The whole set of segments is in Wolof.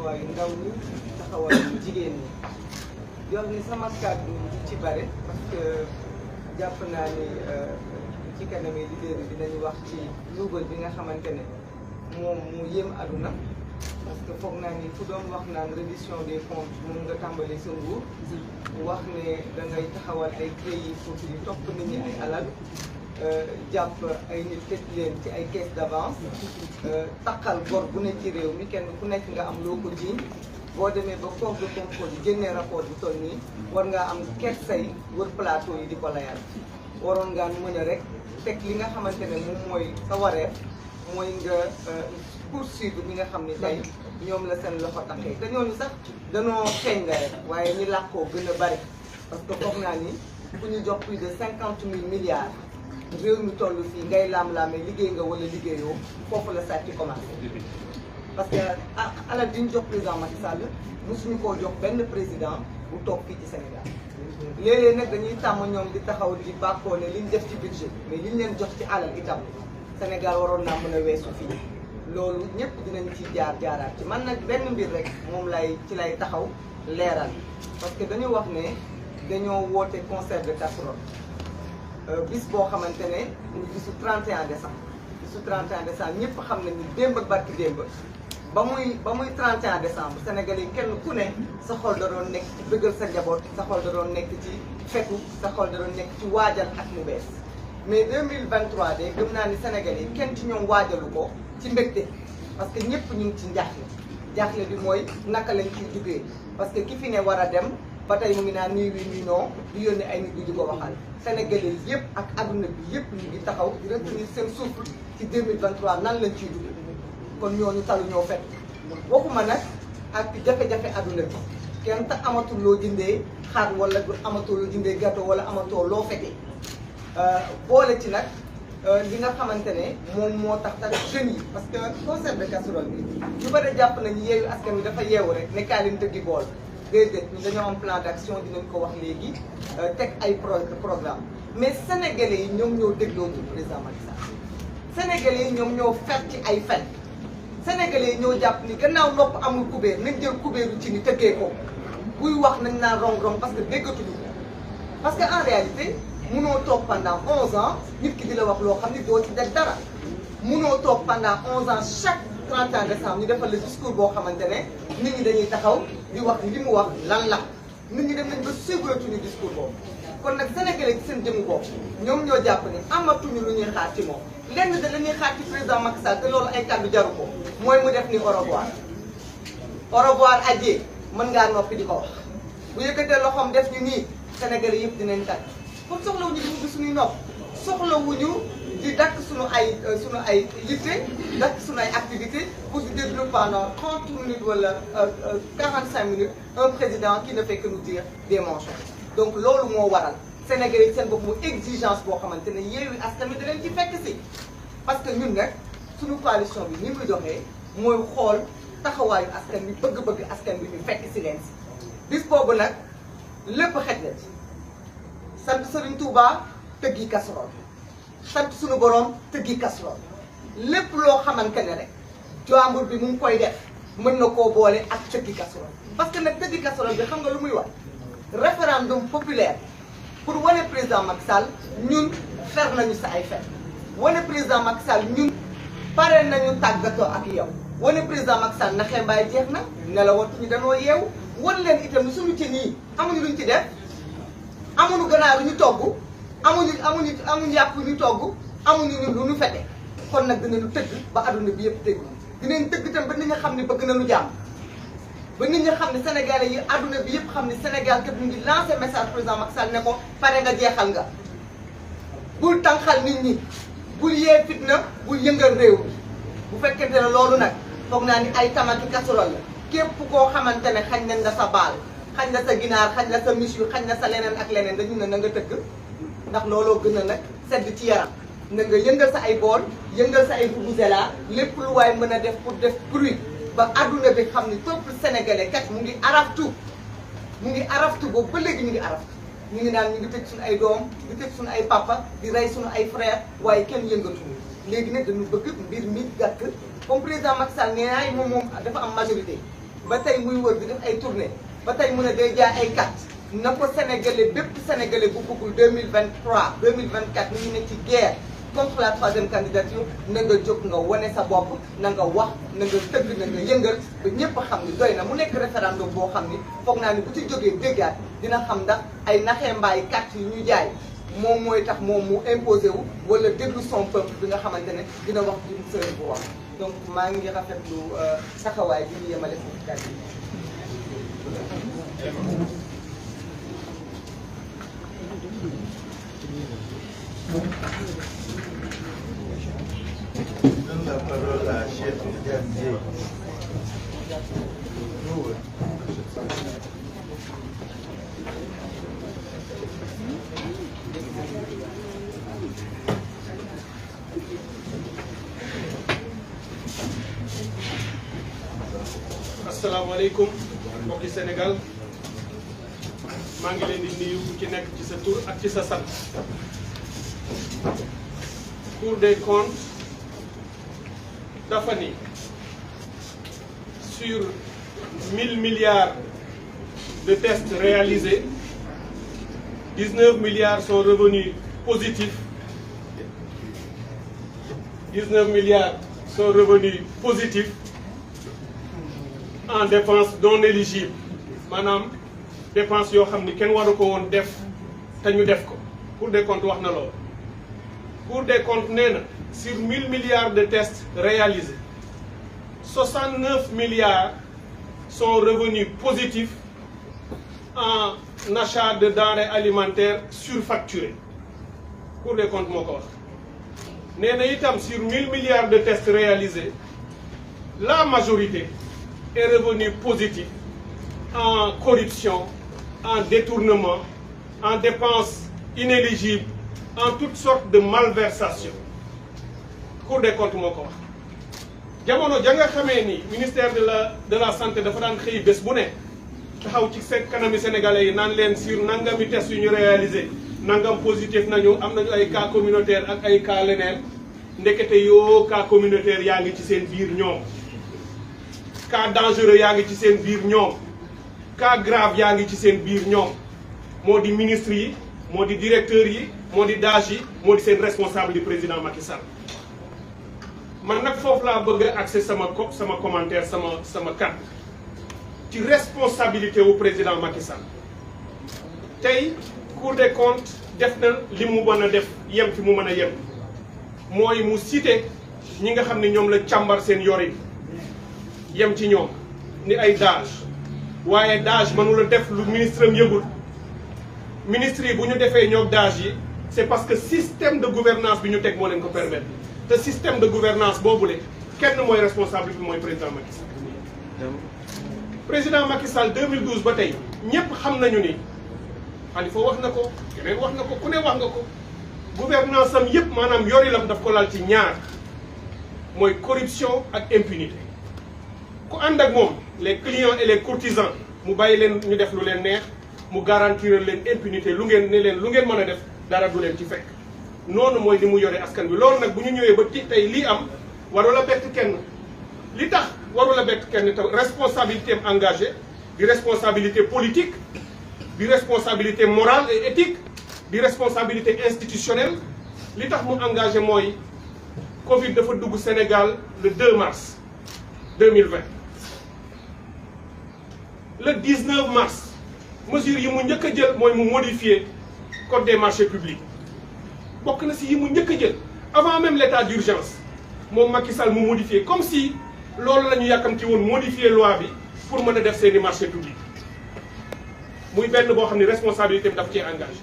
taxawaayu ndaw ñi taxawaayu jigéen ñi di wax ni sama kàddu ci bare parce que jàpp naa ni ci kanam leader yi dinañu wax ci luubal bi nga xamante ne moom mu yéem aduna parce que foog naa ni fu doon wax naan reddition des comptes moom nga tàmbali sa nguur wax ne da ngay taxawal ay crédits pour di topp nit ñi ay alal jàpp ay nit tëj leen ci ay caisse d'avance takkal bor bu ne ci réew mi kenn ku nekk nga am loo ko jiiñ boo demee ba Cour des comptes yi génnee rapport bu toll nii war ngaa am kersay wër plateau yi di ko layal waroon ngaa mën a rek teg li nga xamante ne moom mooy sa wareef mooy nga poursuivre ñi nga xam ni tey ñoom la seen loxo taxee te ñooñu sax danoo xeeñ la rek waaye ñi làkkoo gën a bari parce que foog naa ni ku ñu jox plus de 50 000 milliards réew mi toll fii ngay laam-laamee liggéey nga wala liggéeyoo foofu la sàcc commencé parce que alal di ñu jox président Macky Sall mosuñu koo jox benn président bu toog fii ci Sénégal léeg-léeg nag dañuy tàmm ñoom di taxaw di bàkkoo ne liñ def ci budget mais liñ leen jox ci alal itam Sénégal waroon naa mën a weesu fii loolu ñëpp dinañ ci jaaraat ci man nag benn mbir rek moom ci lay taxaw leeral parce que dañu wax ne dañoo woote concert de casserole bis boo xamante ne muy bisu 31 décembre bisu 31 décembre ñëpp xam nañu démb ak barki démb ba muy 31 décembre Sénégalais yi kenn ku ne sa xol da doon nekk ci bëggal sa njaboot sa xol da doon nekk ci fetu sa xol da doon nekk ci waajal ak mu bees mais 2023 de gëm naa ni Sénégalais yi kenn ci ñoom waajalu ko ci mbégte parce que ñëpp ñu ngi ci jaaxle bi mooy naka lañ ciy jugee parce que ki fi ne war a dem ba tey mu ngi naan nii oui nii non di yónnee ay nit di ko waxal Sénégalais yëpp ak adduna bi yëpp ñu ngi taxaw di retenir seen souffle ci 2023 nan lañ ciy dugg kon ñooñu talu ñoo fekk waxuma nag ak jafe-jafe adduna bi kenn te amatul loo jëndee xaar wala amatoo loo jëndee gâteau wala amatoo loo fekkee boole ci nag li nga xamante ne moom moo tax tamit jeunes yi parce que concert de casserole bi ñu bëri jàpp nañu yeewu askan wi dafa yeewu rek ne kaay leen tëggi bool déedéet ñu dañoo am plan d'action dinañ ko wax léegi teg ay programme mais sénégalais yi ñoom ñoo dégloo ci président Macky Sall sénégalais yi ñoom ñoo fer ci ay fen sénégalais yi ñoo jàpp ni gannaaw nopp amul kubéer nañ jël kubéeru ci ni tëggee ko buy wax nañ naan rong-rong parce que déggatuñu ko parce que en réalité munoo toog pendant 11 ans nit ki di la wax loo xam ni doo ci def dara munoo toog pendant 11 ans chaque 31 décembre ñu defal le discours boo xamante ne nit ñi dañuy taxaw di wax li mu wax lan la nit ñi dem nañ ba suivretuñu discours boobu kon nag sénégalais ci seen jëmu bopp ñoom ñoo jàpp ni amatuñu lu ñuy xaar ci moom lenn de la ñuy xaar ci président Macky Sall te loolu ay kàddu jaru ko mooy mu def ni au revoir adieu mën ngaa noppi di ko wax bu yëkkatee loxoom def ñu nii sénégalais yëpp dinañ tàgg kon soxlawuñu di ubbi suñuy nopp soxlawuñu di dakk suñu ay yitte dakk suñu ay activité pour di déglu pendant 30 minutes wala 45 minutes un président qui ne fait que nous dire des mensonges donc loolu moo waral Sénégalais yi seen bopp mu exigence boo xamante ne Yewwi Askan Wi da leen ci fekk si parce que ñun nag suñu coalition bi ni muy doxee mooy xool taxawaayu askan bi bëgg-bëgg askan bi ñu fekk si leen si bis boobu nag lépp xej na ci sant Serigne Touba tëggi casserole sant suñu borom tëggi casserole lépp loo xamante ne rek jàmbur bi mu ngi koy def mën na koo boole ak tëggi casserole parce que nag tëggi casserole bi xam nga lu muy wax référendum populaire pour wane président Macky Sall ñun fer nañu sa ay fer wane président Macky Sall ñun pare nañu tàggatoo ak yow wane président Macky Sall na xembaay jeex na ne la watuñu danoo yeewu wan leen itam suñu ci nii amuñu luñ ci def amuñu ganaar yu ñu togg amuñu yàpp yu ñu togg amuñu lu ñu fete kon nag dinañu tëgg ba adduna bi yëpp tëgg dinañ tëgg itam ba nit ñi xam ne bëgg nañu jàmm ba nit ñi xam ne sénégalais yi adduna bi yëpp xam ne Sénégal kat mu ngi lancé message président Macky Sall ne ko pare nga jeexal nga bul tànqal nit ñi bul yee fitna bul yëngal réew mi bu fekkente ne loolu nag foog naa ni ay tamaki casserole la képp koo xamante ne xañ nañ la sa baal xañ la sa ginaar xañ la sa michu xañ la sa leneen ak leneen dañu ne na nga tëgg ndax looloo gën a nag sedd ci yaram na nga yëngal sa ay bool yëngal sa ay vuvuzela lépp lu waay mën a def pour def bruit ba adduna bi xam ni peuple sénégalais kat mu ngi araftu boobu ba léegi ñu ngi araftu ñu ngi naan ñu ngi tëj suñu ay doom di tëj suñu ay papa di rey suñu ay frère waaye kenn yëngatuñu léegi nag dañu bëgg mbir mi gàkk comme président Macky Sall nee naa moom dafa am majorité ba tey muy wër di def ay tournée ba tey mu ne day jaay ay carte na ko sénégalais bépp sénégalais bu bëggul 2023 2024 ñu ne ci guerre contre la troisième candidature na nga jóg nga wane sa bopp na nga wax na nga tëgg na nga yëngal ba ñëpp xam ni doy na mu nekk référendum boo xam ni foog naa ni bu ci jógee déggaat dina xam ndax ay naxee mbaay carte yi ñu jaay moom mooy tax moom mu imposé wu wala déglu son peuple bi nga xamante ne dina wax di mu sëriñ bu wax donc maa ngi rafetlu taxawaay bi ñu yemale foofu kàddu yi. Donne la parole à Cheikh Diagne. asalaamaaleykum mbokki Sénégal maa ngi leen di nuyu ku ci nekk ci sa tur ak ci sa sant. Cour des comptes dafa ni sur 1000 milliards de tests réalisés 19 milliards sont revenus positifs 19 milliards sont revenus positifs en dépenses non éligibles maanaam dépenses yoo xam ni kenn waru ko woon def te ñu def ko Cour des comptes wax na loolu. Cour des comptes nee na sur 1000 milliards de tests réalisés 69 milliards sont revenus positifs en achat de denrées alimentaires surfacturées Cour des comptes moo ko wax. nee na itam sur 1000 milliards de tests réalisés la majorité est revenue positive en corruption, en détournement, en dépenses inéligibles, en toutes sortes de malversations. Cour des comptes moo ko wax. jamono ja nga xamee ni ministère de la santé dafa daan xëy bés bu ne taxaw ci seen kanami sénégalais yi naan leen sur nangami test yu ñu réalisé nangam positif nañu am nañu ay cas communautaire ak ay cas leneen ndekete yoo cas communautaire yaa ngi ci seen biir ñoom. cas dangereux yaa ngi ci seen biir ñoom cas grave yaa ngi ci seen biir ñoom moo di ministre yi moo di directeur yi moo di DAGE yi moo di seen responsable du président Macky Sall man nag foofu laa bëgg a accès sama commentaire sama kàddu ci responsabilité wu président Macky Sall tey Cour des comptes def na li mu mën a def yem fi mu mën a yem mooy mu cité ñi nga xam ne ñoom la càmbar seen yorin yem ci ñoom ni ay DAGE waaye DAGE mënula def lu ministre am yëgul ministre yi bu ñu defee ñoom DAGE yi c'est parce que système de gouvernance bi ñu teg moo leen ko permettre te système de gouvernance boobule kenn mooy responsable bi mooy président Macky Sall. président Macky Sall 2012 ba tey ñépp xam nañu ni Khalifa wax na ko keneen wax na ko ku ne wax nga ko gouvernance am yépp maanaam yorilam daf ko lal ci ñaar mooy corruption ak impunité. ku ànd ak moom les clients et les courtisans mu bàyyi leen ñu def lu leen neex mu garantir leen impunité lu ngeen ne leen lu ngeen mën a def dara du leen ci fekk noonu mooy li mu yore askan bi loolu nag bu ñu ñëwee ba tey lii am warula bett kenn li tax warula bett kenn te responsabilité am engagée di responsabilité politique di responsabilité morale et éthique di responsabilité institutionnelle li tax mu engagé mooy Covid dafa dugg Sénégal le 2 mars 2020 le 19 mars mesures yi mu njëkk a jël mooy mu modifier code des marchés publics bokk na si yi mu njëkk a jël avant même l'état d'urgence moom Macky Sall mu modifier comme si loolu la ñu yàkkamti woon modifier loi bi pour mën a def seeni marché public muy benn boo xam ne responsabilité am daf cee engagé.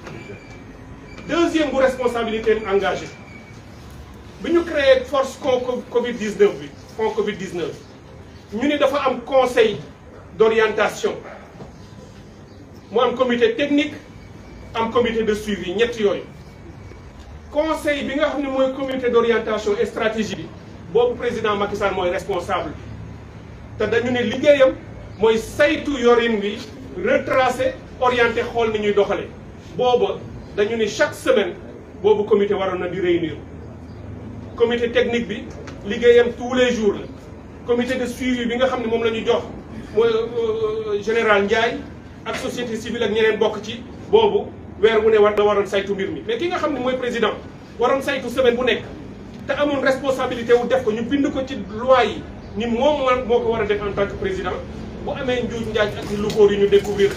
deuxième bu responsabilité am engagé bi ñu créé force Covid 19 bi fonds Covid 19 ñu ni dafa am conseil d'orientation mu am comité technique am comité de suivi ñett yooyu. conseil bi nga xam ne mooy comité d'orientation et stratégie bi boobu président Macky Sall mooy responsable te dañu ne liggéeyam mooy saytu yorin bi retracer orienté xool ni ñuy doxale booba dañu ne chaque semaine boobu comité waroon na di réunir comité technique bi liggéeyam tous les jours la comité de suivi bi nga xam ne moom la ñu jox général Ndiaye ak société civile ak ñeneen bokk ci boobu weer wu ne waroon saytu mbir mi mais ki nga xam ne mooy président waroon saytu semaine bu nekk te amoon responsabilité wu def ko ñu bind ko ci loi yi ni moom moo ko war a def en tant que président bu amee njuuj njaaj ak lu góor yi ñu découvrir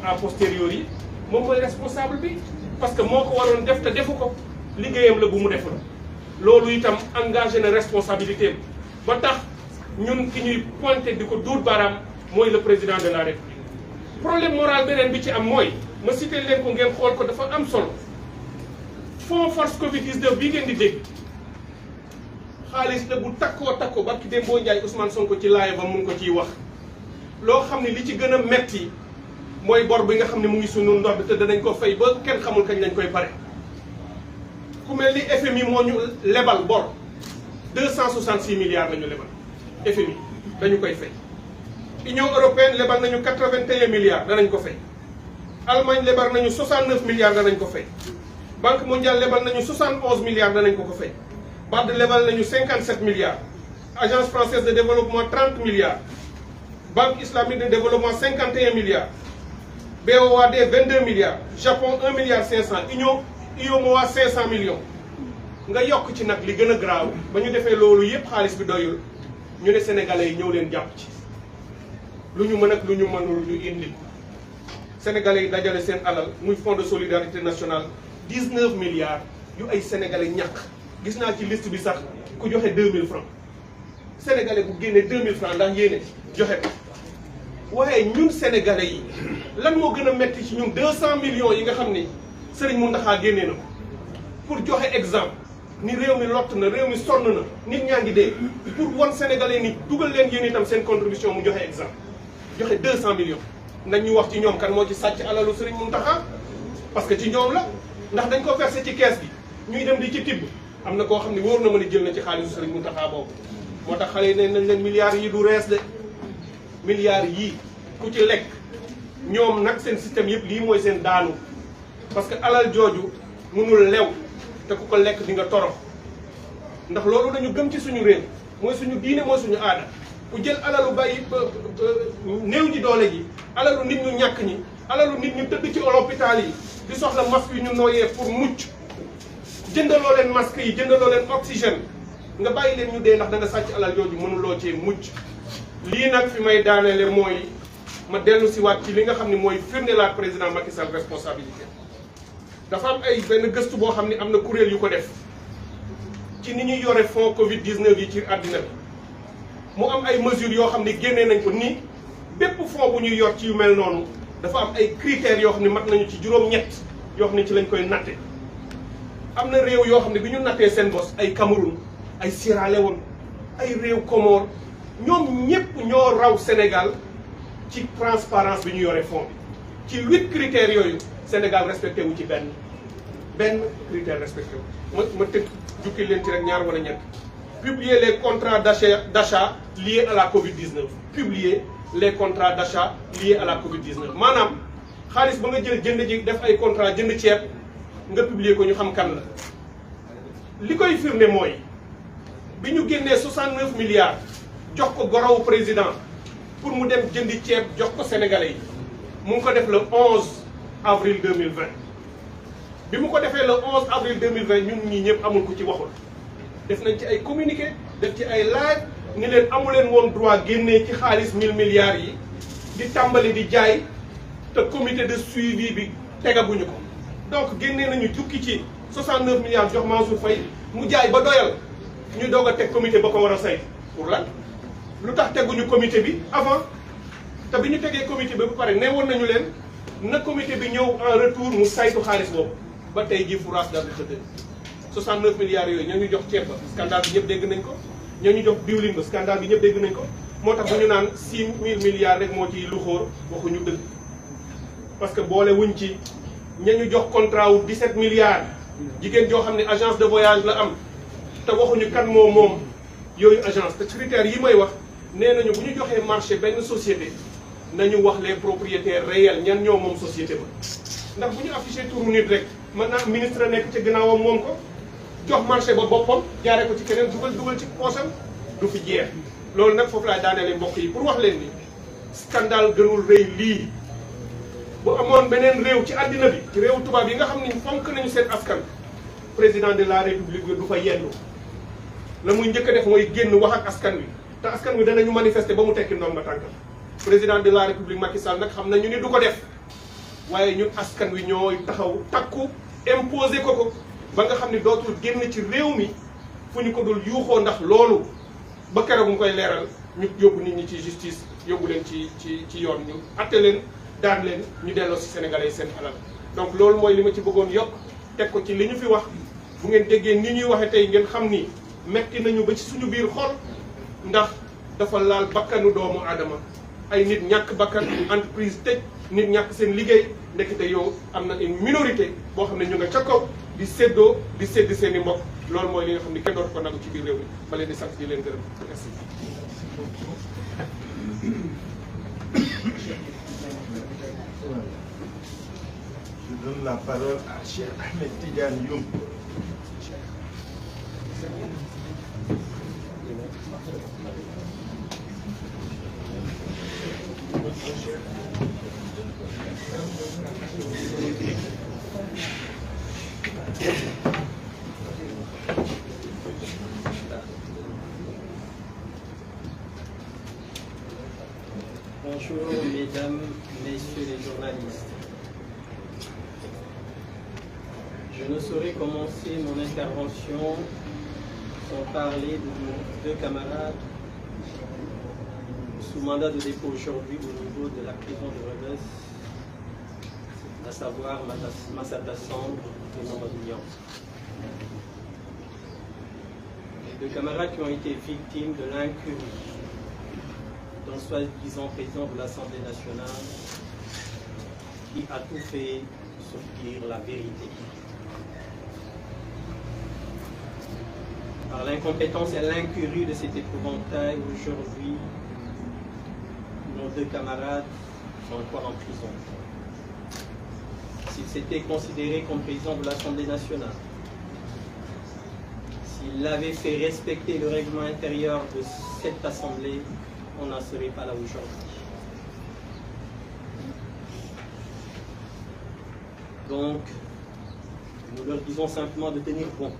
en posteriori yi moom mooy responsable bi parce que moo ko waroon def te defu ko liggéeyam la bu mu deful loolu itam engagé na responsabilité ba tax ñun ki ñuy pointé di ko duut baaraam mooy le président de la république. problème moral beneen bi ci am mooy ma cité leen ko ngeen xool ko dafa am solo fonds force Covid 19 bii ngeen di dégg xaalis la bu takkoo barki Dembo Ndiaye Ousmane Sonko ci laaya ba mu ngi ko ciy wax. loo xam ne li ci gën a metti mooy bor bi nga xam ne mu ngi sunu ndodd te danañ ko fay ba kenn xamul kañ lañ koy pare ku mel ni FMI moo ñu lebal bor 266 milliards la ñu lebal FMI dañu koy fay. Union européenne lebal nañu 81 milliards danañ ko fay. Allemagne lebal nañu 69 milliards danañ ko fay. Banque mondiale lebal nañu 71 milliards danañ ko fay. BAD lebal nañu 57 milliards. Agence française de développement 30 milliards. Banque islamique de développement 51 milliards. BOAD 22 milliards. Japon 1 milliard 500. UEMOA 500 millions. nga yokk ci nag li gën a graaw ba ñu defee loolu yépp xaalis bi doyul ñu ne sénégalais yi ñëw leen jàpp ci lu ñu mën ak lu ñu mënul ñu indi sénégalais yi dajale seen alal muy fonds de solidarité nationale 19 milliards yu ay sénégalais ñàkk gis naa ci liste bi sax ku joxe 2000 francs sénégalais bu génnee 2000 francs ndax yéene joxe ko waaye ñun sénégalais yi lan moo gën a metti ci ñun 200 millions yi nga xam ni Serigne Mountakha génnee na ko pour joxe exemple ni réew mi lott na réew mi sonn na nit ñaa ngi dee pour wan sénégalais ni dugal leen yéen itam seen contribution mu joxe exemple joxe 200 millions nañ ñu wax ci ñoom kan moo ci sàcc alalu Serigne Mountakha parce que ci ñoom la ndax dañ ko versé ci kees gi ñuy dem di ci tibb am na koo xam ne wóor na ma ne jël na ci xaalisu Serigne Mountakha boobu moo tax xale yi ne nañ leen milliards yi du rees de milliards yii ku ci lekk ñoom nag seen système yëpp lii mooy seen daanu parce que alal jooju mënul lew te ku ko lekk di nga torox ndax loolu dañu gëm ci suñu réew mooy suñu diine mooy suñu aada ku jël alalu bàyyi néew ji doole ji alalu nit ñu ñàkk ñi alalu nit ñu tëdd ci hôpital yi di soxla masque yi ñu nooyee pour mucc jëndaloo leen masque yi jëndaloo leen oxygène nga bàyyi leen ñu dee ndax da nga sàcc alal jooju mënuloo cee mucc lii nag fi may daaneele mooy ma dellu si waat ci li nga xam ne mooy firndelaat président Macky Sall responsabilité dafa am ay benn gëstu boo xam ne am na kuréel yu ko def ci ni ñuy yore fonds Covid 19 yi ci àddina bi mu am ay mesures yoo xam ne génnee nañ ko ni bépp fonds bu ñuy yor ci yu mel noonu dafa am ay critères yoo xam ne mat nañu ci juróom-ñett yoo xam ne ci lañ koy natte am na réew yoo xam ne bi ñu nattee seen bos ay Cameroun ay Sierra Leone ay réew Comores ñoom ñépp ñoo raw Sénégal ci transparence bi ñu yore fonds bi ci 8 critères yooyu Sénégal respecté wu ci benn critère respecté wu ma tënk jukki leen ci rek ñaar wala ñett publier les contrats d'achat liés à la Covid-19 publier les contrats d'achat liés à la Covid-19 maanaam xaalis ba nga jënd ji def ay contrat jënd ceeb nga publier ko ñu xam kan la li koy firnde mooy bi ñu génnee 69 milliards jox ko gorowu président pour mu dem jëndi ceeb jox ko sénégalais yi mu ngi ko def le 11 avril 2020 bi mu ko defee le 11 avril 2020 ñun ñii ñëpp amul ku ci waxul def nañ ci ay communiqué def ci ay live ni leen amuleen woon droit génnee ci xaalis 1000 milliards yi di tàmbali di jaay te comité de suivi bi tegaguñu ko donc génnee nañu jukki ci 69 milliards jox Mansour Faye mu jaay ba doyal ñu doog a teg comité ba ko war a saytu pour lan lu tax teguñu comité bi avant te bi ñu tegee comité bi ba pare ne woon nañu leen na comité bi ñëw en retour mu saytu xaalis boobu ba tey jii fourage daal di xëdd 69 milliards yooyu ñoo ñu jox ceeb ba scandale bi ñëpp dégg nañ ko ñoo ñu jox diwlin ba scandale bi ñëpp dégg nañ ko moo tax bu ñu naan 6000 milliards rek moo ciy lu xóor waxuñu dëgg parce que boole wuñ ci ña ñu jox contrat wu 17 milliards jigéen joo xam ne agence de voyage la am te waxuñu kan moom yooyu agence te critères yi may wax nee nañu bu ñu joxee marché benn société nañu wax les propriétaires réels ñan ñoo moom société ba ndax bu ñu affiché turu nit rek maintenant ministre nekk ci gannaawam moom ko jox marché ba boppam jaaree ko ci keneen dugal ci poosam du fi jeex loolu nag foofu laay daaneele mbokk yi pour wax leen ni scandale gënul rëy lii bu amoon beneen réew ci àddina bi ci réew tubaab yi nga xam ni fonk nañu seen askan président de la république bi du fa yendu la muy njëkk a def mooy génn wax ak askan wi te askan wi danañu manifester ba mu tekki ndomba tànkam président de la république Macky Sall nag xam nañu ni du ko def waaye ñun askan wi ñooy taxaw takku imposer ko ba nga xam ni dootul génn ci réew mi fu ñu ko dul yuuxoo ndax loolu ba keroog mu koy leeral ñu yóbbu nit ñi ci justice yóbbu leen ci yoon ñu atte leen daan leen ñu delloo si sénégalais seen alal donc loolu mooy li ma ci bëggoon yokk teg ko ci li ñu fi wax bu ngeen déggee ni ñuy waxee tey ngeen xam ni metti nañu ba ci suñu biir xol ndax dafa laal bakkanu doomu aadama ay nit ñàkk bakkan entreprise tëj nit ñàkk seen liggéey ndekete yow am na une minorité boo xam ne ñu nga ca kaw di séddoo di sédd seen i mbokk loolu mooy li nga xam ni kenn dootu ko nagu ci biir réew mi ma leen di sant di leen gërëm merci. Je donne la parole à Cheikh Ahmed Tidiane Youm. Bonjour mesdames, messieurs les journalistes. Je ne saurais commencer mon intervention sans parler de nos 2 camarades sous mandat de dépôt aujourd'hui au niveau de la prison de Rebeuss, à savoir Massata Samb et Mamadou Niang. Les 2 camarades qui ont été victimes de l'incurie d'un soi-disant président de l'Assemblée nationale qui a tout fait sauf dire la vérité. Par l'incompétence et l'incurie de cet épouvantail, aujourd'hui, nos 2 camarades sont encore en prison. S'il s'était considéré comme président de l'Assemblée nationale, s'il avait fait respecter le règlement intérieur de cette Assemblée, on n'en serait pas là aujourd'hui. Donc, nous leur disons simplement de tenir bon.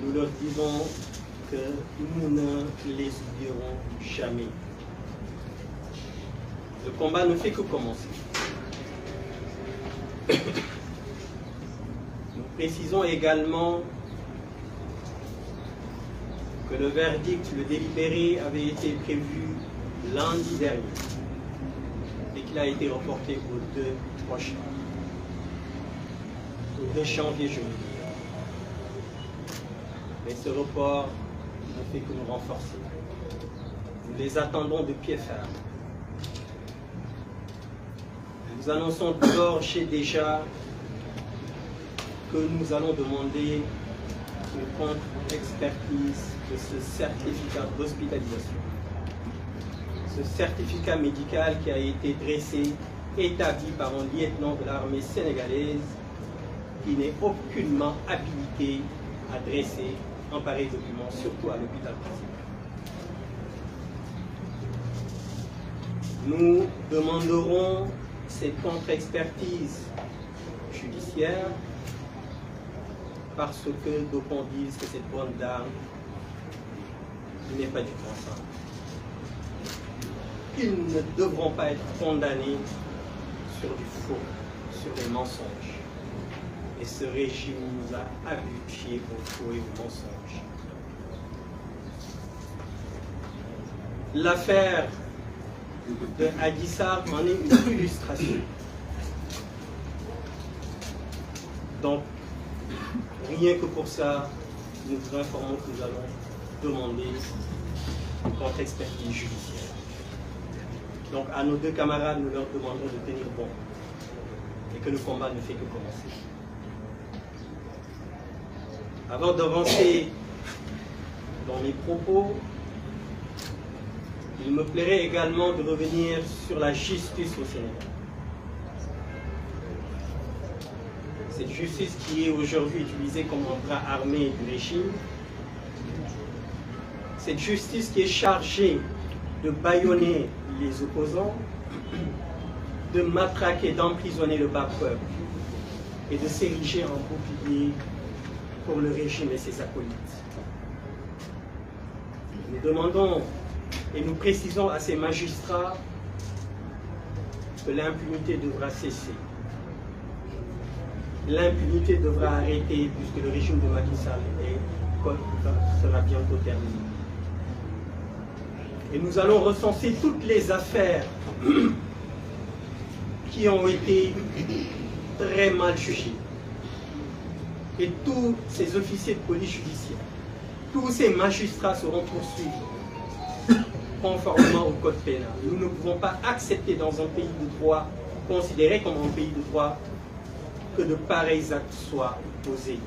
Nous leur disons que nous ne les oublierons jamais. Le combat ne fait que commencer. Nous précisons également que le verdict, le délibéré avait été prévu lundi dernier et qu'il a été reporté au 2 prochain, au 2 janvier, je veux dire. Mais ce report ne fait que nous renforcer. Nous les attendons de pied ferme. Nous annonçons d'ores et déjà que nous allons demander une contre-expertise de ce certificat d'hospitalisation. Ce certificat médical qui a été dressé, établi par un lieutenant de l'armée sénégalaise qui n'est aucunement habilité à dresser un pareil document, surtout à l'hôpital principal. Nous demanderons cette contre-expertise judiciaire parce que d'aucuns disent que cette bonne dame n'est pas du tout enceinte. Ils ne devront pas être condamnés sur du faux, sur des mensonges. Et ce régime nous a habitués au faux et aux mensonges. L'affaire de Adji Sarr en est une illustration. Donc, rien que pour ça, nous vous informons que nous allons demander une contre-expertise judiciaire. Donc, à nos 2 camarades, nous leur demandons de tenir bon et que le combat ne fait que commencer. Avant d'avancer dans mes propos, il me plairait également de revenir sur la justice au Sénégal. Cette justice qui est aujourd'hui utilisée comme un bras armé du régime, cette justice qui est chargée de bâillonner les opposants, de matraquer, d'emprisonner le bas peuple et de s'ériger en bouclier pour le régime et ses acolytes. Nous demandons et nous précisons à ces magistrats que l'impunité devra cesser. L'impunité devra arrêter puisque le régime de Macky Sall sera bientôt terminé. Et nous allons recenser toutes les affaires qui ont été très mal jugées. Et tous ces officiers de police judiciaire, tous ces magistrats seront poursuivis conformément au code pénal. Nous ne pouvons pas accepter dans un pays de droit, considéré comme un pays de droit, que de pareils actes soient posés.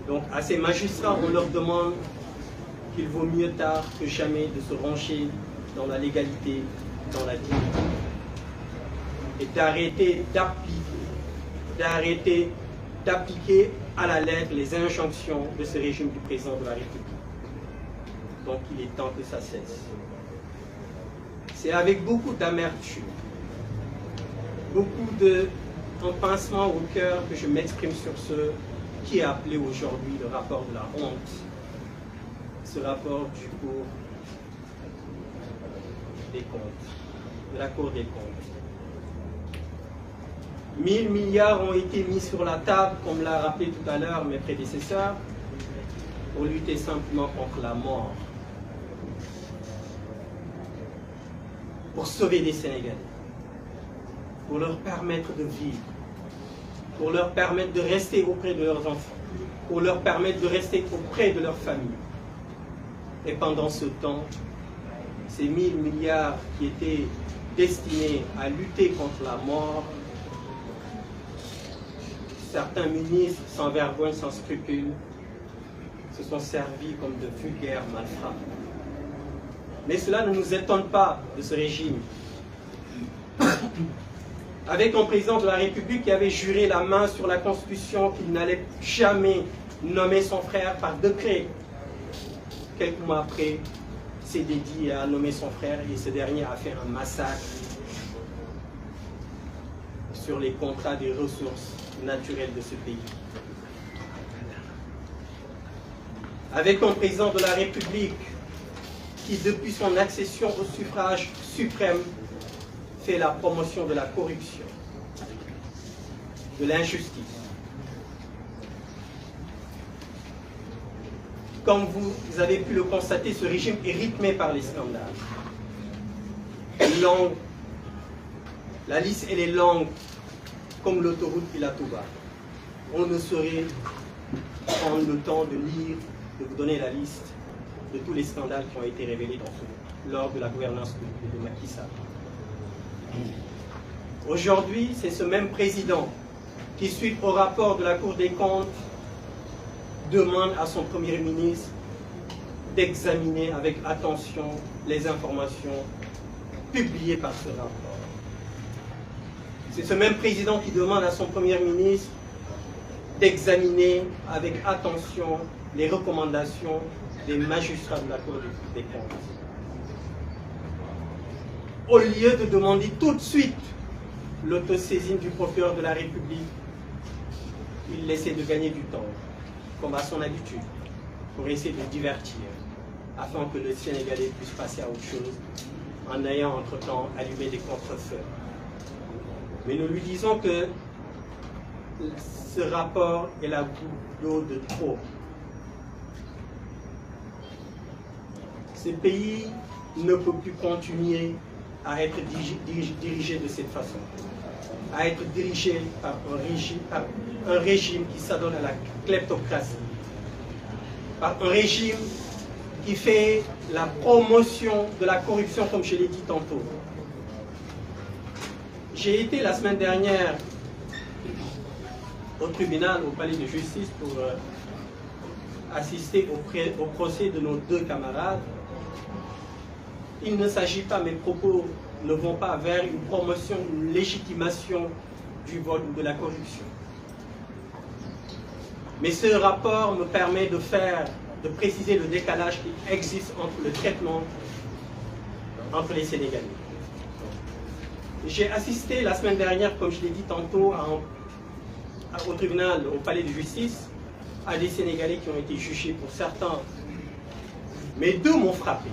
Donc à ces magistrats, on leur demande qu'il vaut mieux tard que jamais de se ranger dans la légalité, dans la dignité. Et d'arrêter d'appliquer à la lettre les injonctions de ce régime du président de la République. Donc il est temps que ça cesse. C'est avec beaucoup d'amertume, beaucoup d'un pincement au cœur que je m'exprime sur ce qui est appelé aujourd'hui le rapport de la honte. Ce rapport du cours des comptes, de la Cour des comptes. 1000 milliards ont été mis sur la table, comme l'a rappelé tout à l'heure mes prédécesseurs, pour lutter simplement contre la mort, pour sauver les Sénégalais, pour leur permettre de vivre, pour leur permettre de rester auprès de leurs enfants, pour leur permettre de rester auprès de leur famille. Et pendant ce temps, ces 1000 milliards qui étaient destinés à lutter contre la mort, certains ministres, sans vergogne, sans scrupules, se sont servis comme de vulgaires malfrats. Mais cela ne nous étonne pas de ce régime. Avec un président de la République qui avait juré la main sur la Constitution qu'il n'allait jamais nommer son frère par décret. Quelques mois après, s'est dédié à nommer son frère et ce dernier a fait un massacre sur les contrats des ressources naturelles de ce pays. Avec un président de la République qui, depuis son accession au suffrage suprême, fait la promotion de la corruption, de l'injustice. Comme vous avez pu le constater, ce régime est rythmé par les scandales. La liste, elle est longue, comme l'autoroute Pilatouba. On ne saurait prendre le temps de lire, de vous donner la liste de tous les scandales qui ont été révélés lors de la gouvernance de Macky Sall. Aujourd'hui, c'est ce même président qui, suite au rapport de la Cour des comptes, demande à son Premier ministre d'examiner avec attention les informations publiées par ce rapport. C'est ce même président qui demande à son Premier ministre d'examiner avec attention les recommandations des magistrats de la Cour des comptes. Au lieu de demander tout de suite l'autosaisine du procureur de la République, il essaie de gagner du temps, comme à son habitude, pour essayer de divertir, afin que le Sénégalais puisse passer à autre chose, en ayant entre-temps allumé des contre-feux. Mais nous lui disons que ce rapport est la goutte d'eau de trop. Ce pays ne peut plus continuer à être dirigé de cette façon, à être dirigé par un régime qui s'adonne à la kleptocratie, par un régime qui fait la promotion de la corruption, comme je l'ai dit tantôt. J'ai été la semaine dernière au tribunal, au palais de justice, pour assister au procès de nos deux camarades. Il ne s'agit pas, mes propos ne vont pas vers une promotion, une légitimation du vol ou de la corruption. Mais ce rapport me permet de de préciser le décalage qui existe entre le traitement entre les Sénégalais. J'ai assisté la semaine dernière, comme je l'ai dit tantôt, au tribunal, au palais de justice, à des Sénégalais qui ont été jugés pour certains. Mais deux m'ont frappé.